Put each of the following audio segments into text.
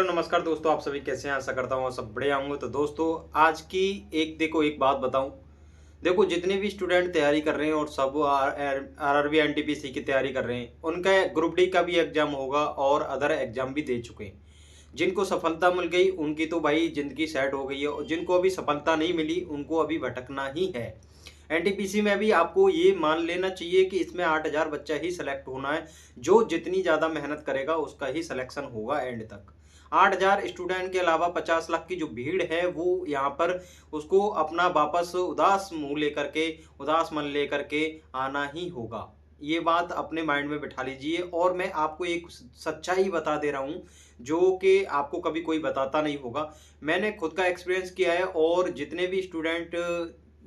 Hello नमस्कार दोस्तों, आप सभी कैसे हैं? आशा करता हूँ आप सब बढ़िया होंगे। तो दोस्तों, आज की एक बात बताऊं। देखो, जितने भी स्टूडेंट तैयारी कर रहे हैं और सब आरआरबी एनटीपीसी की तैयारी कर रहे हैं, उनका ग्रुप डी का भी एग्जाम होगा और अदर एग्जाम भी दे चुके हैं। जिनको सफलता मिल गई उनकी तो भाई जिंदगी सेट हो गई है, और जिनको अभी सफलता नहीं मिली उनको अभी भटकना ही है। एनटीपीसी में भी आपको ये मान लेना चाहिए कि इसमें 8,000 बच्चा ही सिलेक्ट होना है। जो जितनी ज़्यादा मेहनत करेगा उसका ही सिलेक्शन होगा एंड तक। 8,000 स्टूडेंट के अलावा 50 लाख की जो भीड़ है वो यहाँ पर उसको अपना वापस उदास मुंह लेकर के, उदास मन लेकर के आना ही होगा। ये बात अपने माइंड में बिठा लीजिए, और मैं आपको एक सच्चाई बता दे रहा हूँ जो कि आपको कभी कोई बताता नहीं होगा। मैंने खुद का एक्सपीरियंस किया है, और जितने भी स्टूडेंट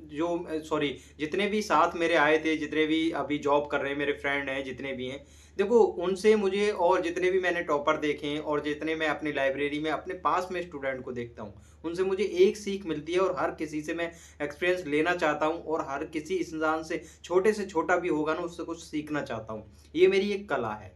जो सॉरी जितने भी साथ मेरे आए थे, जितने भी अभी जॉब कर रहे हैं मेरे फ्रेंड हैं, जितने भी हैं, देखो उनसे मुझे, और जितने भी मैंने टॉपर देखे हैं और जितने मैं अपनी लाइब्रेरी में अपने पास में स्टूडेंट को देखता हूँ, उनसे मुझे एक सीख मिलती है, और हर किसी से मैं एक्सपीरियंस लेना चाहता हूँ, और हर किसी इंसान से छोटा भी होगा ना, उससे कुछ सीखना चाहता हूँ। ये मेरी एक कला है,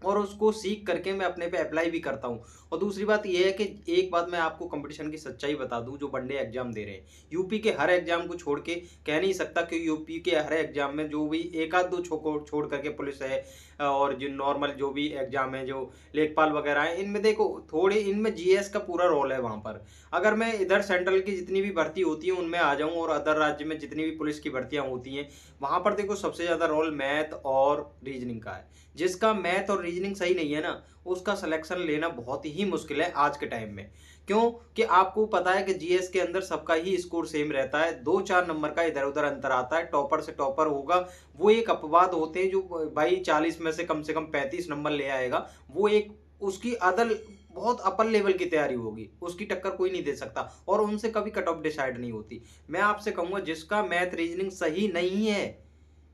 और उसको सीख करके मैं अपने पे अप्लाई भी करता हूँ। और दूसरी बात ये है कि एक बात मैं आपको कंपटीशन की सच्चाई बता दूँ, जो वनडे एग्जाम दे रहे हैं, यूपी के हर एग्जाम को छोड़ के कह नहीं सकता कि यूपी के हर एग्जाम में जो भी एक आध दो छोड़ करके पुलिस है, और जो नॉर्मल जो भी एग्जाम है, जो लेखपाल वगैरह है, इनमें देखो थोड़े इनमें जीएस का पूरा रोल है वहाँ पर। अगर मैं इधर सेंट्रल की जितनी भी भर्ती होती है उनमें आ जाऊँ, और अदर राज्य में जितनी भी पुलिस की भर्तियाँ होती हैं, वहाँ पर देखो सबसे ज़्यादा रोल मैथ और रीजनिंग का है। जिसका मैथ और रीजनिंग सही नहीं है ना, उसका सिलेक्शन लेना बहुत ही मुश्किल है आज के टाइम में। क्यों? कि आपको पता है कि जीएस के अंदर सबका ही स्कोर सेम रहता है, 2-4 नंबर का इधर-उधर अंतर आता है, टॉपर से टॉपर होगा। वो एक अपवाद होते हैं, जो भाई 40 में से कम 35 नंबर ले आएगा, वो एक उसकी अदल बहुत अपर लेवल की तैयारी होगी, उसकी टक्कर कोई नहीं दे सकता, और उनसे कभी कट ऑफ डिसाइड नहीं होती। मैं आपसे कहूँगा, जिसका मैथ रीजनिंग सही नहीं है,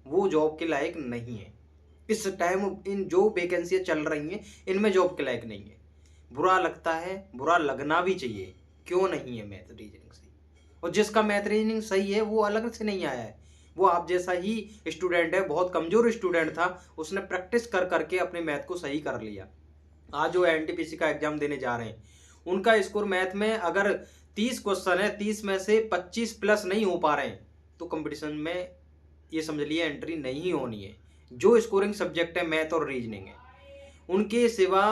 वो जॉब के लायक नहीं है। इस टाइम इन जो वैकेंसियाँ चल रही हैं, इनमें जॉब के लायक नहीं है। बुरा लगता है, बुरा लगना भी चाहिए, क्यों नहीं है मैथ रीजनिंग सही? और जिसका मैथ रीजनिंग सही है वो अलग से नहीं आया है। वो आप जैसा ही स्टूडेंट है, बहुत कमज़ोर स्टूडेंट था, उसने प्रैक्टिस कर करके अपने मैथ को सही कर लिया। आज जो एनटीपीसी का एग्ज़ाम देने जा रहे हैं, उनका स्कोर मैथ में अगर 30 क्वेश्चन है, 30 में से 25 प्लस नहीं हो पा रहे हैं, तो कॉम्पिटिशन में ये समझ लिए एंट्री नहीं होनी है। जो स्कोरिंग सब्जेक्ट है मैथ और रीजनिंग है, उनके सिवा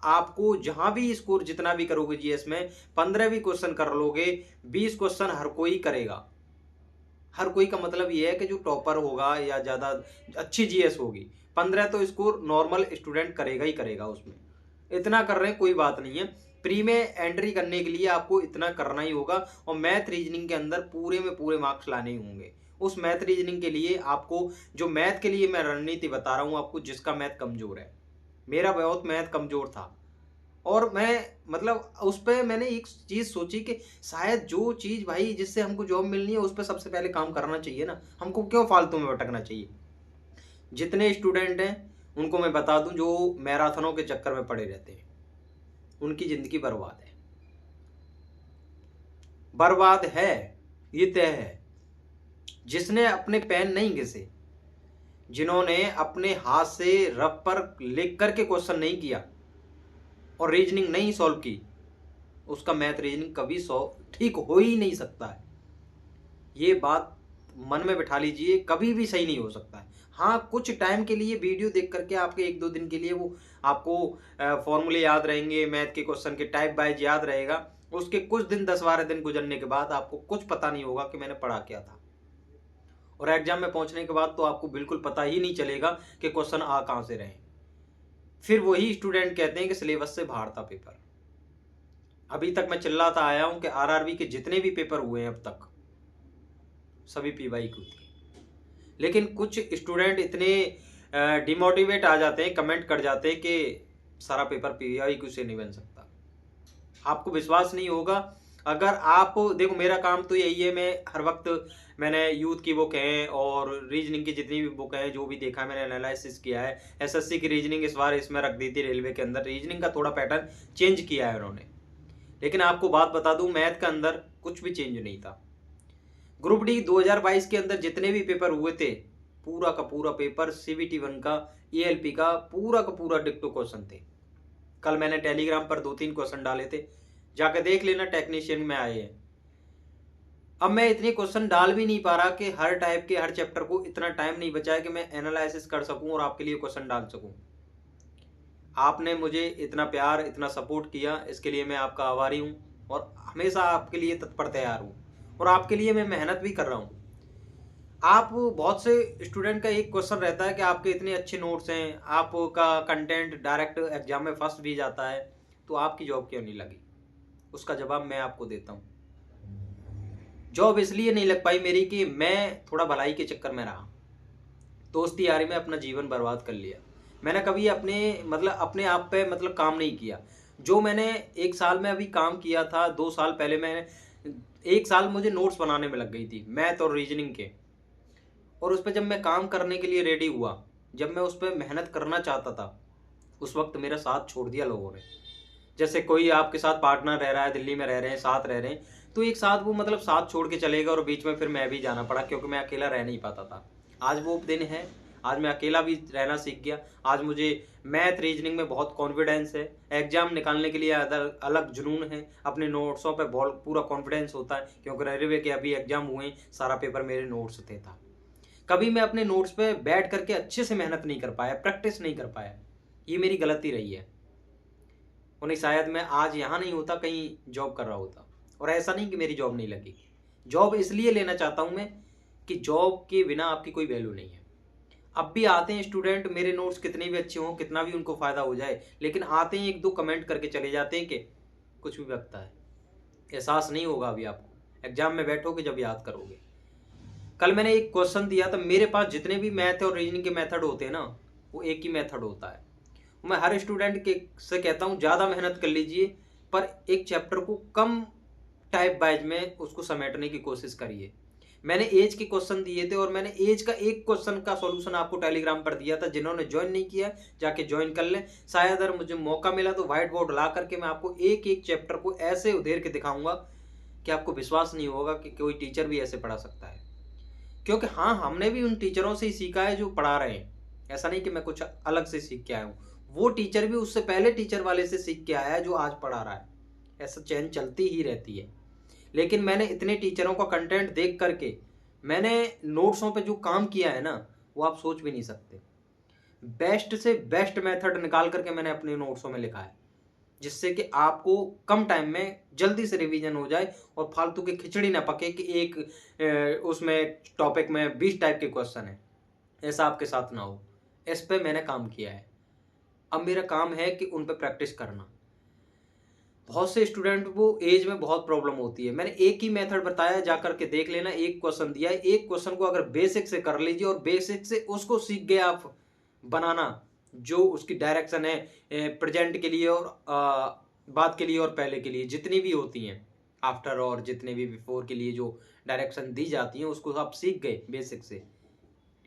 आपको जहाँ भी स्कोर जितना भी करोगे जीएस में, 15 भी क्वेश्चन कर लोगे, 20 क्वेश्चन हर कोई करेगा। हर कोई का मतलब ये है कि जो टॉपर होगा या ज़्यादा अच्छी जीएस होगी, 15 तो स्कोर नॉर्मल स्टूडेंट करेगा ही करेगा उसमें। इतना कर रहे हैं कोई बात नहीं है। प्री में एंट्री करने के लिए आपको इतना करना ही होगा, और मैथ रीजनिंग के अंदर पूरे में पूरे मार्क्स लाने ही होंगे। उस मैथ रीजनिंग के लिए आपको, जो मैथ के लिए मैं रणनीति बता रहा हूँ आपको, जिसका मैथ कमज़ोर है, मेरा बहुत मैथ कमज़ोर था, और मैं मतलब उस पे मैंने एक चीज़ सोची कि शायद जो चीज़ भाई जिससे हमको जॉब मिलनी है, उस पे सबसे पहले काम करना चाहिए ना, हमको क्यों फालतू में भटकना चाहिए। जितने स्टूडेंट हैं उनको मैं बता दूं, जो मैराथनों के चक्कर में पड़े रहते हैं, उनकी ज़िंदगी बर्बाद है। बर्बाद है, ये तय है। जिसने अपने पेन नहीं घिसे, जिन्होंने अपने हाथ से रफ पर लिख करके क्वेश्चन नहीं किया और रीजनिंग नहीं सॉल्व की, उसका मैथ रीजनिंग कभी ठीक हो ही नहीं सकता है। ये बात मन में बिठा लीजिए, कभी भी सही नहीं हो सकता है। हाँ, कुछ टाइम के लिए वीडियो देख करके आपके 1-2 दिन के लिए वो आपको फॉर्मूले याद रहेंगे, मैथ के क्वेश्चन के टाइप वाइज याद रहेगा। उसके कुछ दिन, 10-12 दिन गुजरने के बाद आपको कुछ पता नहीं होगा कि मैंने पढ़ा क्या था। और एग्जाम में पहुंचने के बाद तो आपको बिल्कुल पता ही नहीं चलेगा कि क्वेश्चन आ कहाँ से रहे हैं। फिर वही स्टूडेंट कहते हैं कि सिलेबस से बाहर था पेपर। अभी तक मैं चिल्लाता आया हूं कि आरआरबी के जितने भी पेपर हुए हैं अब तक, सभी पीवाई क्यू थे। लेकिन कुछ स्टूडेंट इतने डिमोटिवेट आ जाते हैं, कमेंट कर जाते हैं कि सारा पेपर पीवाई क्यू से नहीं बन सकता। आपको विश्वास नहीं होगा। अगर आप देखो, मेरा काम तो यही है, मैं हर वक्त मैंने यूथ की बुक हैं और रीजनिंग की जितनी भी बुक हैं, जो भी देखा है मैंने एनालिसिस किया है। एसएससी की रीजनिंग इस बार इसमें रख दी थी, रेलवे के अंदर रीजनिंग का थोड़ा पैटर्न चेंज किया है उन्होंने। लेकिन आपको बात बता दूं, मैथ का अंदर कुछ भी चेंज नहीं था। ग्रुप डी 2022 के अंदर जितने भी पेपर हुए थे, पूरा का पूरा पेपर सीबीटी 1 का, एएलपी का पूरा डिक्टो क्वेश्चन थे। कल मैंने टेलीग्राम पर 2-3 क्वेश्चन डाले थे, जाकर देख लेना, टेक्नीशियन में आए हैं। अब मैं इतने क्वेश्चन डाल भी नहीं पा रहा कि हर टाइप के हर चैप्टर को इतना टाइम नहीं बचा है कि मैं एनालिसिस कर सकूं और आपके लिए क्वेश्चन डाल सकूं। आपने मुझे इतना प्यार, इतना सपोर्ट किया, इसके लिए मैं आपका आभारी हूं और हमेशा आपके लिए तत्पर तैयार हूं और आपके लिए मैं मेहनत भी कर रहा हूं। आप बहुत से स्टूडेंट का एक क्वेश्चन रहता है कि आपके इतने अच्छे नोट्स हैं, आपका कंटेंट डायरेक्ट एग्जाम में फर्स्ट भी जाता है, तो आपकी जॉब क्यों नहीं लगी? उसका जवाब मैं आपको देता हूँ। जॉब इसलिए नहीं लग पाई मेरी कि मैं थोड़ा भलाई के चक्कर में रहा, दोस्ती यारी में अपना जीवन बर्बाद कर लिया। मैंने कभी अपने आप पे काम नहीं किया। जो मैंने 1 साल में अभी काम किया था, 2 साल पहले मैंने 1 साल मुझे नोट्स बनाने में लग गई थी, मैथ और रीजनिंग के। और उस पे जब मैं काम करने के लिए रेडी हुआ, जब मैं उस पे मेहनत करना चाहता था, उस वक़्त मेरा साथ छोड़ दिया लोगों ने। जैसे कोई आपके साथ पार्टनर रह रहा है, दिल्ली में रह रहे हैं, साथ रह रहे हैं, तो एक साथ वो साथ छोड़ के चलेगा और बीच में फिर मैं भी जाना पड़ा क्योंकि मैं अकेला रह नहीं पाता था। आज वो दिन है, आज मैं अकेला भी रहना सीख गया। आज मुझे मैथ, रीजनिंग में बहुत कॉन्फिडेंस है। एग्ज़ाम निकालने के लिए अलग जुनून है। अपने नोट्सों पे बहुत पूरा कॉन्फिडेंस होता है क्योंकि रेलवे के अभी एग्ज़ाम हुए, सारा पेपर मेरे नोट्स से था। कभी मैं अपने नोट्स पे बैठ करके अच्छे से मेहनत नहीं कर पाया, प्रैक्टिस नहीं कर पाया। ये मेरी गलती रही है। और नहीं, शायद मैं आज यहाँ नहीं होता, कहीं जॉब कर रहा होता। और ऐसा नहीं कि मेरी जॉब नहीं लगी। जॉब इसलिए लेना चाहता हूँ मैं कि जॉब के बिना आपकी कोई वैल्यू नहीं है। अब भी आते हैं स्टूडेंट, मेरे नोट्स कितने भी अच्छे हों, कितना भी उनको फ़ायदा हो जाए, लेकिन आते हैं 1-2 कमेंट करके चले जाते हैं कि कुछ भी बकता है। एहसास नहीं होगा अभी आपको, एग्ज़ाम में बैठोगे जब याद करोगे। कल मैंने एक क्वेश्चन दिया था, मेरे पास जितने भी मैथ और रीजनिंग के मेथड होते हैं ना, वो एक ही मेथड होता है। मैं हर स्टूडेंट के से कहता हूँ ज़्यादा मेहनत कर लीजिए, पर एक चैप्टर को कम टाइप वाइज में उसको समेटने की कोशिश करिए। मैंने एज के क्वेश्चन दिए थे और मैंने एज का एक क्वेश्चन का सॉल्यूशन आपको टेलीग्राम पर दिया था। जिन्होंने ज्वाइन नहीं किया, जाके ज्वाइन कर लें। शायद अगर मुझे मौका मिला तो व्हाइट बोर्ड ला करके मैं आपको एक एक चैप्टर को ऐसे उधेर के दिखाऊंगा कि आपको विश्वास नहीं होगा कि कोई टीचर भी ऐसे पढ़ा सकता है। क्योंकि हाँ, हमने भी उन टीचरों से ही सीखा है जो पढ़ा रहे हैं। ऐसा नहीं कि मैं कुछ अलग से सीख के आया हूँ। वो टीचर भी उससे पहले टीचर वाले से सीख के आया है जो आज पढ़ा रहा है। ऐसा चेन चलती ही रहती है। लेकिन मैंने इतने टीचरों का कंटेंट देख करके मैंने नोट्सों पे जो काम किया है ना, वो आप सोच भी नहीं सकते। बेस्ट से बेस्ट मेथड निकाल करके मैंने अपने नोट्सों में लिखा है, जिससे कि आपको कम टाइम में जल्दी से रिवीजन हो जाए और फालतू की खिचड़ी ना पके कि एक उसमें टॉपिक में 20 टाइप के क्वेश्चन है। ऐसा आपके साथ ना हो। इस पे मैंने काम किया है। अब मेरा काम है कि उन पे प्रैक्टिस करना। बहुत से स्टूडेंट को एज में बहुत प्रॉब्लम होती है। मैंने एक ही मेथड बताया, जा करके देख लेना। एक क्वेश्चन दिया है, एक क्वेश्चन को अगर बेसिक से कर लीजिए और बेसिक से उसको सीख गए आप बनाना, जो उसकी डायरेक्शन है प्रेजेंट के लिए और बाद के लिए और पहले के लिए जितनी भी होती हैं, आफ्टर और जितने भी बिफोर के लिए जो डायरेक्शन दी जाती हैं, उसको आप सीख गए बेसिक से।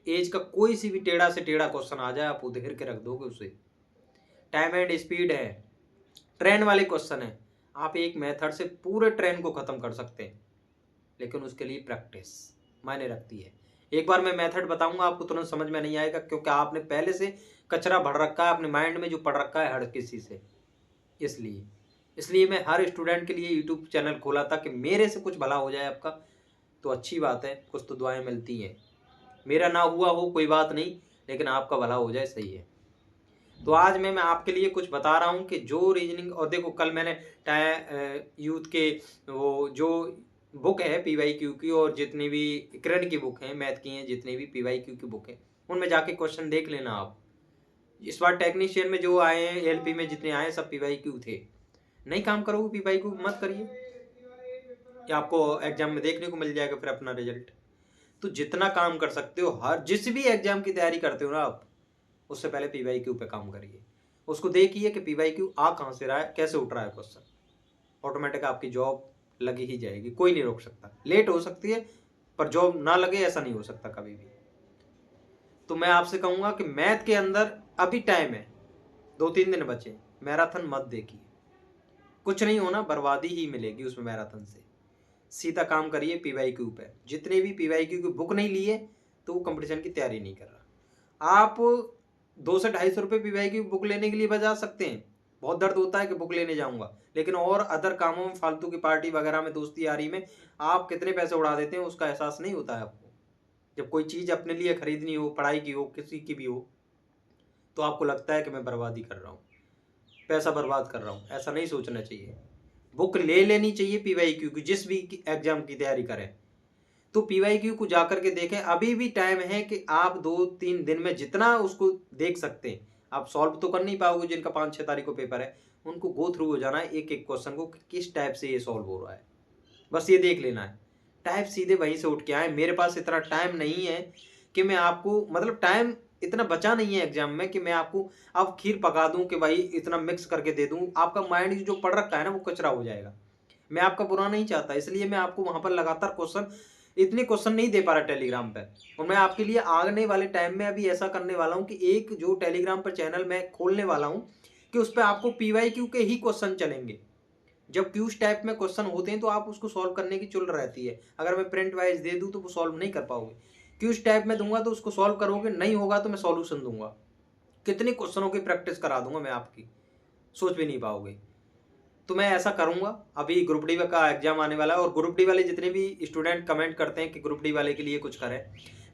एज का कोई सी भी टेढ़ा से टेढ़ा क्वेश्चन आ जाए, आप उधेर के रख दोगे उसे। टाइम एंड स्पीड है, ट्रेन वाले क्वेश्चन है, आप एक मेथड से पूरे ट्रेन को खत्म कर सकते हैं, लेकिन उसके लिए प्रैक्टिस मायने रखती है। एक बार मैं मेथड बताऊंगा, आपको तुरंत समझ में नहीं आएगा क्योंकि आपने पहले से कचरा भर रखा है अपने माइंड में, जो पढ़ रखा है हर किसी से। इसलिए मैं हर स्टूडेंट के लिए यूट्यूब चैनल खोला था कि मेरे से कुछ भला हो जाए आपका, तो अच्छी बात है, कुछ तो दुआएं मिलती हैं। मेरा ना हुआ हो कोई बात नहीं, लेकिन आपका भला हो जाए, सही है। तो आज मैं आपके लिए कुछ बता रहा हूँ कि जो रीजनिंग, और देखो कल मैंने यूथ के वो जो बुक है PYQ की, और जितनी भी करंट की बुक हैं, मैथ की हैं, जितनी भी PYQ की बुक है, उनमें जाके क्वेश्चन देख लेना आप। इस बार टेक्नीशियन में जो आए हैं, LP में जितने आए सब PYQ थे। नहीं काम करोगे PYQ मत करिए, कि आपको एग्जाम में देखने को मिल जाएगा फिर अपना रिजल्ट। तो जितना काम कर सकते हो, हर जिस भी एग्जाम की तैयारी करते हो ना आप, उससे पहले PYQ पे काम करिए। उसको देखिए कि PYQ आ कहाँ से रहा है, कैसे उठ रहा है क्वेश्चन। ऑटोमेटिक आपकी जॉब लगी ही जाएगी, कोई नहीं रोक सकता। लेट हो सकती है पर जॉब ना लगे ऐसा नहीं हो सकता कभी भी। तो मैं आपसे कहूँगा कि मैथ के अंदर अभी टाइम है, 2-3 दिन बचे। मैराथन मत देखिए, कुछ नहीं होना, बर्बादी ही मिलेगी उसमें मैराथन से। सीधा काम करिए PYQ पे। जितने भी PYQ की बुक नहीं लिए तो वो कंपटीशन की तैयारी नहीं कर रहा। आप 200-250 रुपये PYQ की बुक लेने के लिए बजा सकते हैं, बहुत दर्द होता है कि बुक लेने जाऊँगा, लेकिन और अदर कामों में, फालतू की पार्टी वगैरह में, दोस्ती यारी में आप कितने पैसे उड़ा देते हैं उसका एहसास नहीं होता है आपको। जब कोई चीज़ अपने लिए खरीदनी हो, पढ़ाई की हो, किसी की भी हो, तो आपको लगता है कि मैं बर्बादी कर रहा हूँ, पैसा बर्बाद कर रहा हूँ। ऐसा नहीं सोचना चाहिए। बुक ले लेनी चाहिए पीवाईक्यू की, जिस भी एग्जाम की तैयारी करें तो पीवाईक्यू को जाकर के देखें। अभी भी टाइम है कि आप 2-3 दिन में जितना उसको देख सकते हैं, आप सॉल्व तो कर नहीं पाओगे, जिनका 5-6 तारीख को पेपर है उनको गो थ्रू हो जाना है एक एक क्वेश्चन को कि किस टाइप से ये सॉल्व हो रहा है, बस ये देख लेना है। टाइप सीधे वहीं से उठ के आए। मेरे पास इतना टाइम नहीं है कि मैं आपको, मतलब टाइम इतना बचा नहीं है एग्जाम में कि मैं आपको अब खीर पका दूं कि भाई इतना मिक्स करके दे दूं। आपका माइंड जो पढ़ रखा है ना वो कचरा हो जाएगा। मैं आपका बुरा नहीं चाहता, इसलिए मैं आपको वहां पर लगातार क्वेश्चन, इतने क्वेश्चन नहीं दे पा रहा टेलीग्राम पे। और मैं आपके लिए आने वाले टाइम में अभी ऐसा करने वाला हूं कि एक जो टेलीग्राम पर चैनल मैं खोलने वाला हूं कि उस पर आपको पीवाईक्यू के ही क्वेश्चन चलेंगे। जब क्यूज टाइप में क्वेश्चन होते हैं तो आप उसको सॉल्व करने की चुल रहती है। अगर मैं प्रिंट वाइज दे दूं तो वो सॉल्व नहीं कर पाओगे। क्यूज टाइप में दूंगा तो उसको सॉल्व करोगे, नहीं होगा तो मैं सॉल्यूशन दूंगा। कितने क्वेश्चनों की प्रैक्टिस करा दूंगा मैं आपकी, सोच भी नहीं पाओगे। तो मैं ऐसा करूंगा। अभी ग्रुप डी का एग्जाम आने वाला है और ग्रुप डी वाले जितने भी स्टूडेंट कमेंट करते हैं कि ग्रुप डी वाले के लिए कुछ करें,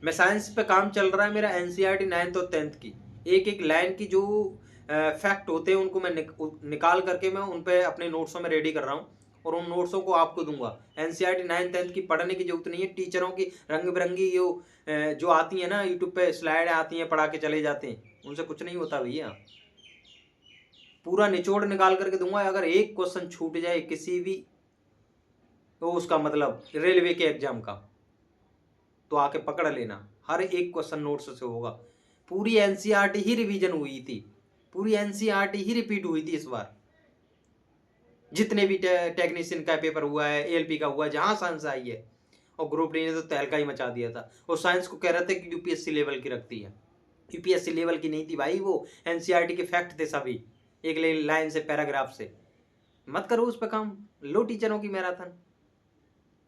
मैं साइंस पे काम चल रहा है मेरा एनसीईआरटी 9th और 10th की, एक एक लाइन की जो फैक्ट होते हैं उनको मैं निकाल करके मैं उन पे अपने नोट्सों में रेडी कर रहा हूँ और उन नोट्सों को आपको दूंगा। एनसीईआरटी 9th 10th की पढ़ने की जरूरत नहीं है। टीचरों की रंग बिरंगी जो आती है ना यूट्यूब पे स्लाइड आती हैं, पढ़ा के चले जाते हैं, उनसे कुछ नहीं होता भैया। पूरा निचोड़ निकाल करके दूंगा। अगर एक क्वेश्चन छूट जाए किसी भी, तो उसका मतलब रेलवे के एग्जाम का, तो आके पकड़ लेना, हर एक क्वेश्चन नोट्स से होगा। पूरी एनसीईआरटी ही रिवीजन हुई थी, पूरी एनसीईआरटी ही रिपीट हुई थी इस बार। जितने भी टेक्नीशियन का पेपर हुआ है, एएलपी का हुआ है, जहां साइंस आई है, और ग्रुप डी ने तो तहलका ही मचा दिया था। और साइंस को कह रहे थे कि यूपीएससी लेवल की रखती है। यूपीएससी लेवल की नहीं थी भाई, वो एनसीईआरटी के फैक्ट थे सभी, एक लाइन से, पैराग्राफ से। मत करो उस पर काम, लो टीचरों की मैराथन,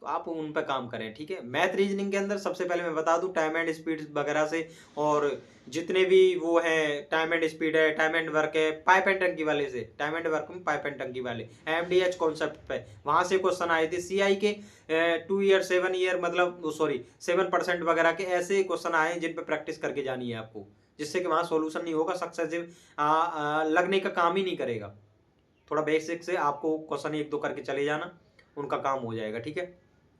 तो आप उन पर काम करें, ठीक है। मैथ रीजनिंग के अंदर सबसे पहले मैं बता दूं टाइम एंड स्पीड वगैरह से, और जितने भी वो हैं, टाइम एंड स्पीड है, टाइम एंड वर्क है, पाइप एंड टंकी वाले से, टाइम एंड वर्क में पाइप एंड टंकी वाले एमडीएच कॉन्सेप्ट पे, वहां से क्वेश्चन आए थे। सीआई के 2 ईयर 7 ईयर, मतलब सॉरी 7% वगैरह के ऐसे क्वेश्चन आए जिन पे प्रैक्टिस करके जानी है आपको, जिससे कि वहां सोल्यूशन नहीं होगा, सक्सेसिव लगने का काम ही नहीं करेगा। थोड़ा बेसिक से आपको क्वेश्चन 1-2 करके चले जाना, उनका काम हो जाएगा, ठीक है।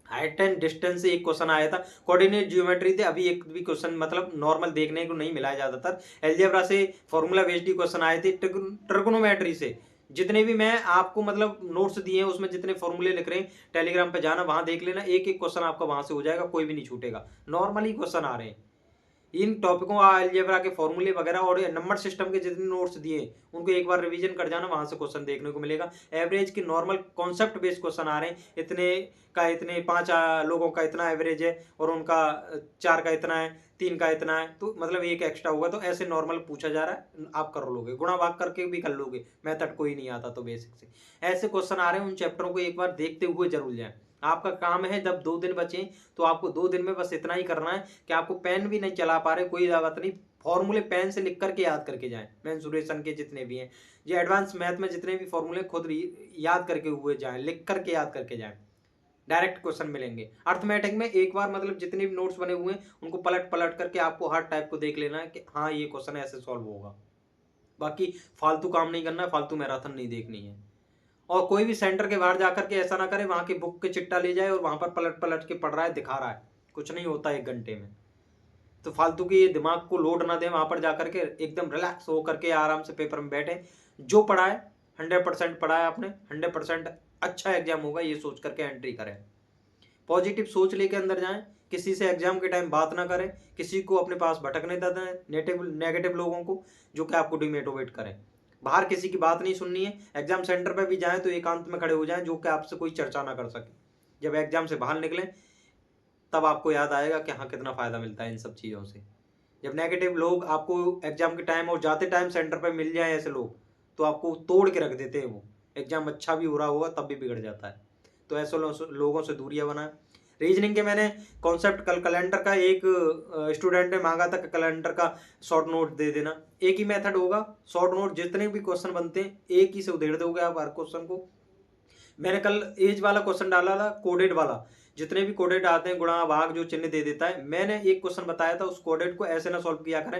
हाइट एंड डिस्टेंस से एक क्वेश्चन आया था, कोऑर्डिनेट ज्योमेट्री थे, अभी एक भी क्वेश्चन मतलब नॉर्मल देखने को नहीं मिला है ज्यादातर। अलजेब्रा से फॉर्मूला बेस्ड क्वेश्चन आए थे, ट्रिग्नोमेट्री से जितने भी मैं आपको मतलब नोट्स दिए हैं उसमें जितने फॉर्मूले लिख रहे हैं, टेलीग्राम पे जाना, वहां देख लेना, एक एक क्वेश्चन आपका वहां से हो जाएगा, कोई भी नहीं छूटेगा। नॉर्मली क्वेश्चन आ रहे हैं इन टॉपिकों, अलजेब्रा के फॉर्मूले वगैरह और नंबर सिस्टम के जितने नोट्स दिए उनको एक बार रिवीजन कर जाना, वहां से क्वेश्चन देखने को मिलेगा। एवरेज के नॉर्मल कॉन्सेप्ट बेस्ड क्वेश्चन आ रहे हैं, इतने का इतने 5 लोगों का इतना एवरेज है और उनका 4 का इतना है, 3 का इतना है, तो मतलब एक एक्स्ट्रा होगा, तो ऐसे नॉर्मल पूछा जा रहा है, आप कर लोगे, गुणा भाग करके भी कर लोगे, मेथड कोई नहीं आता तो बेसिक से ऐसे क्वेश्चन आ रहे हैं। उन चैप्टरों को एक बार देखते हुए जरूर जाए। आपका काम है, जब 2 दिन बचे तो आपको 2 दिन में बस इतना ही करना है कि आपको पेन भी नहीं चला पा रहे, कोई बात नहीं, फॉर्मूले पेन से लिख करके याद करके जाएं। मेंसुरेशन के जितने भी हैं, ये एडवांस मैथ में जितने भी फॉर्मूले खुद याद करके हुए जाएं, लिख करके याद करके जाएं, डायरेक्ट क्वेश्चन मिलेंगे। अर्थमेटिक में एक बार मतलब जितने भी नोट्स बने हुए हैं उनको पलट पलट करके आपको हर टाइप को देख लेना है कि हाँ ये क्वेश्चन ऐसे सॉल्व होगा। बाकी फालतू काम नहीं करना है, फालतू मैराथन नहीं देखनी है। और कोई भी सेंटर के बाहर जाकर के ऐसा ना करे वहां की बुक के चिट्टा ले जाए और वहां पर पलट पलट के पढ़ रहा है, दिखा रहा है, कुछ नहीं होता 1 घंटे में। तो फालतू की ये दिमाग को लोड ना दें, वहां पर जाकर के एकदम रिलैक्स होकर के आराम से पेपर में बैठे, जो पढ़ा है 100% पढ़ा है आपने, 100% अच्छा एग्जाम होगा ये सोच करके एंट्री करें। पॉजिटिव सोच लेके अंदर जाएं, किसी से एग्जाम के टाइम बात ना करें, किसी को अपने पास भटकने दें, नेगेटिव लोगों को जो कि आपको डिमोटिवेट करें। बाहर किसी की बात नहीं सुननी है। एग्जाम सेंटर पे भी जाएं तो एकांत में खड़े हो जाएं, जो कि आपसे कोई चर्चा ना कर सके। जब एग्जाम से बाहर निकलें तब आपको याद आएगा कि हाँ कितना फायदा मिलता है इन सब चीज़ों से। जब नेगेटिव लोग आपको एग्जाम के टाइम और जाते टाइम सेंटर पर मिल जाए ऐसे लोग, तो आपको तोड़ के रख देते हैं। वो एग्जाम अच्छा भी हो रहा होगा तब भी बिगड़ जाता है। तो ऐसे लोगों से दूरियां बनाएं। रीजनिंग के मैंने कॉन्सेप्ट कल कैलेंडर का एक स्टूडेंट ने मांगा था कि कैलेंडर का शॉर्ट नोट दे देना। एक ही मेथड होगा, शॉर्ट नोट जितने भी क्वेश्चन बनते हैं एक ही से उधेड़ दोगे आप हर क्वेश्चन को। मैंने कल एज वाला क्वेश्चन डाला था, कोडेड वाला, जितने भी कोडेड आते हैं गुणा भाग जो चिन्ह दे देता है, मैंने एक क्वेश्चन बताया था उस कोडेड को ऐसे ना सॉल्व किया करें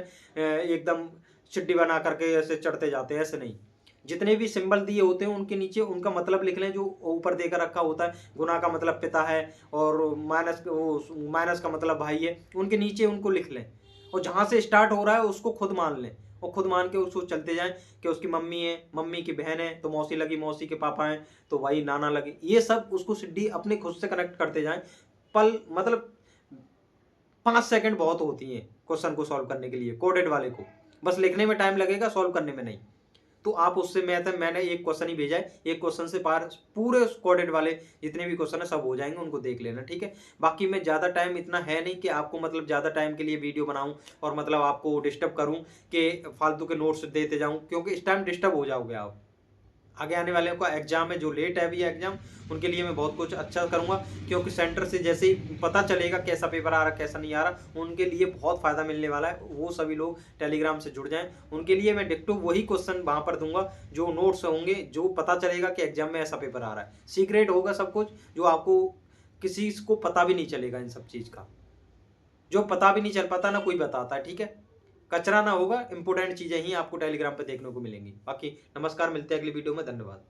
एकदम चिट्ठी बना करके ऐसे चढ़ते जाते हैं, ऐसे नहीं। जितने भी सिंबल दिए होते हैं उनके नीचे उनका मतलब लिख लें, जो ऊपर देकर रखा होता है, गुना का मतलब पिता है और माइनस का मतलब भाई है, उनके नीचे उनको लिख लें और जहाँ से स्टार्ट हो रहा है उसको खुद मान लें और खुद मान के उसको चलते जाएं कि उसकी मम्मी है, मम्मी की बहन है तो मौसी लगी, मौसी के पापा हैं तो वही नाना लगे। ये सब उसको सीधी अपने खुद से कनेक्ट करते जाएं। पल मतलब 5 सेकंड बहुत होती हैं क्वेश्चन को सॉल्व करने के लिए, कोडेड वाले को बस लिखने में टाइम लगेगा, सॉल्व करने में नहीं। तो आप उससे मैंने एक क्वेश्चन ही भेजा है, एक क्वेश्चन से पार पूरे कोडेड वाले जितने भी क्वेश्चन है सब हो जाएंगे, उनको देख लेना, ठीक है। बाकी मैं ज़्यादा टाइम इतना है नहीं कि आपको मतलब ज़्यादा टाइम के लिए वीडियो बनाऊं और मतलब आपको डिस्टर्ब करूं कि फालतू के नोट्स देते जाऊं, क्योंकि इस टाइम डिस्टर्ब हो जाओगे आप। आगे आने वाले का एग्जाम है, जो लेट है अभी एग्जाम, उनके लिए मैं बहुत कुछ अच्छा करूंगा, क्योंकि सेंटर से जैसे ही पता चलेगा कैसा पेपर आ रहा कैसा नहीं आ रहा, उनके लिए बहुत फ़ायदा मिलने वाला है। वो सभी लोग टेलीग्राम से जुड़ जाएं, उनके लिए मैं डिक्टो वही क्वेश्चन वहाँ पर दूंगा जो नोट्स होंगे, जो पता चलेगा कि एग्जाम में ऐसा पेपर आ रहा है। सीक्रेट होगा सब कुछ, जो आपको किसी को पता भी नहीं चलेगा इन सब चीज़ का, जो पता भी नहीं चल पाता ना कोई बताता है, ठीक है। कचरा ना होगा, इंपोर्टेंट चीज़ें ही आपको टेलीग्राम पे देखने को मिलेंगी। बाकी नमस्कार, मिलते हैं अगली वीडियो में, धन्यवाद।